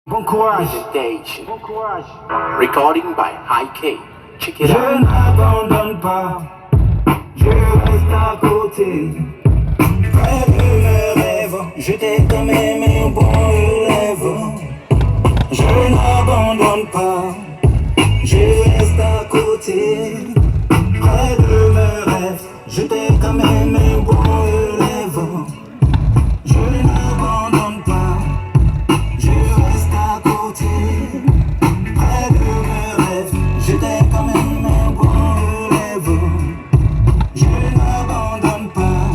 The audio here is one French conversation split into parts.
Bon courage. Meditation. Bon courage. Recording by High K. Check it Je out. n'abandonne pas. Je reste à côté. Près de mes rêves. Je t'ai quand même un bon rêve. Je n'abandonne pas. Je reste à côté. Près de mes rêves. Je t'ai quand même un bon rêve. Je n'abandonne pas. Je reste à côté. Près de mes rêves. Je t'ai quand même un bon rêve. Je n'abandonne pas.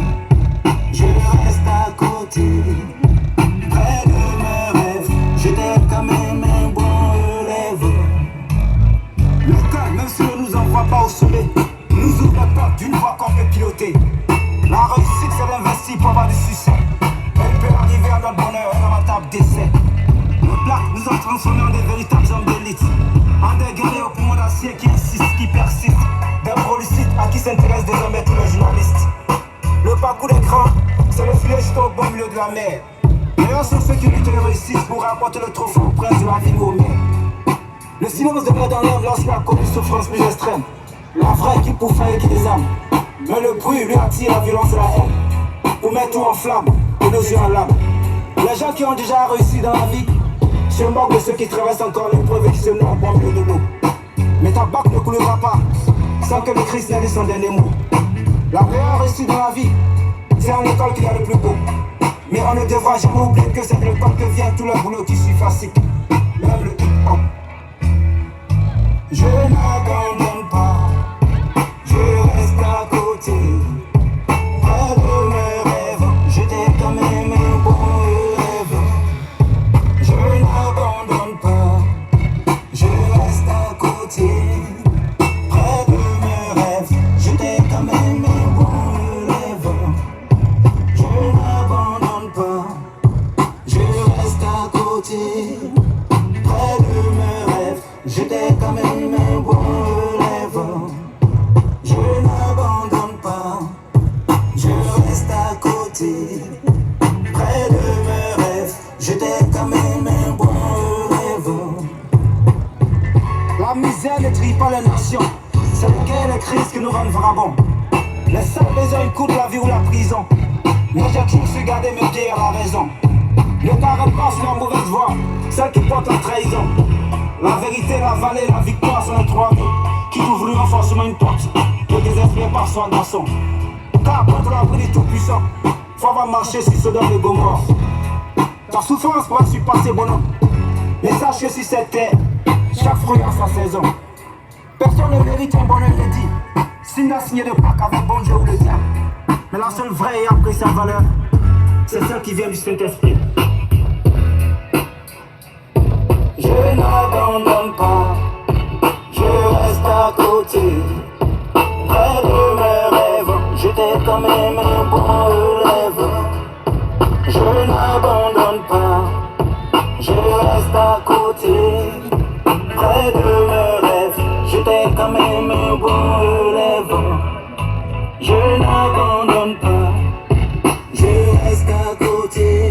Je reste à côté. Près de mes rêves. Je t'ai quand même un bon rêve. Le cœur, même si on nous envoie pas au sommet, nous ouvre la porte d'une voie qu'on peut piloter. La réussite, c'est l'investi pour avoir du succès. Elle peut arriver à notre bonheur dans la table d'essai. Le black nous a transformés en des véritables hommes d'élite. En des guerriers au poumon d'acier qui insistent, qui persistent. Des prolicites à qui s'intéressent désormais tous les journalistes. Le parcours des grands, c'est le filet juste au bon milieu de la mer. D'ailleurs, sont ceux qui luttent et réussissent pour rapporter le trophée au prince de la ville au maire. Le silence demeure dans l'homme lorsqu'il a connu souffrance plus extrême. La vraie qui pour faire qui des âmes. Mais le bruit lui attire la violence et la haine. Pour mettre tout en flamme et nos yeux en larmes. Les gens qui ont déjà réussi dans la vie se moquent de ceux qui traversent encore l'épreuve et qui se noient au milieu de l'eau. Mais ta barque ne coulera pas sans que le Christ n'ait dit son dernier mot. La meilleure réussite dans la vie, c'est en école qu'il y a le plus beau. Mais on ne devra jamais oublier que c'est de l'école que vient tout le boulot qui suit facile. Même le hip-hop. Je n'abandonne pas, je reste à côté. Près de mes rêves, je t'ai quand même un bon rêve. Je n'abandonne pas, je reste à côté. Près de mes rêves, je t'ai quand même un bon rêve. Je n'abandonne pas, je reste à côté. Près de mes rêves, je t'ai quand même un bon rêve. Je n'abandonne pas, je reste à côté. Près de mes rêves, je t'ai quand même un bon rêve. La misère ne trie pas les nations, c'est le guerre et les crises qui nous rendent vagabonds. Les seuls besoins coûtent la vie ou la prison. Mais j'ai toujours su garder mes pieds à la raison. Ne t'arrête pas sur la mauvaise voie, celle qui porte la trahison. La vérité, la vallée, la victoire sont les trois mots qui t'ouvriront forcément une porte. Ne désespère pas, sois garçon. Car contre l'abri du tout-puissant, faut avoir marché sur Sodome et Gomorrhe. Ta souffrance pourra surpasser bonhomme. Mais sache que sur cette terre, chaque fruit a sa saison. Personne ne mérite un bonheur dit. S'il n'a signé de Pâques avec bon Dieu ou le diable. Mais la seule vraie et après sa valeur, c'est celle qui vient du Saint-Esprit. Je n'abandonne pas, je reste à côté. Près de mes rêves, je t'ai quand même un bon rêve. Je n'abandonne pas, je reste à côté. Près de mes rêves, je t'ai quand même un bon rêve.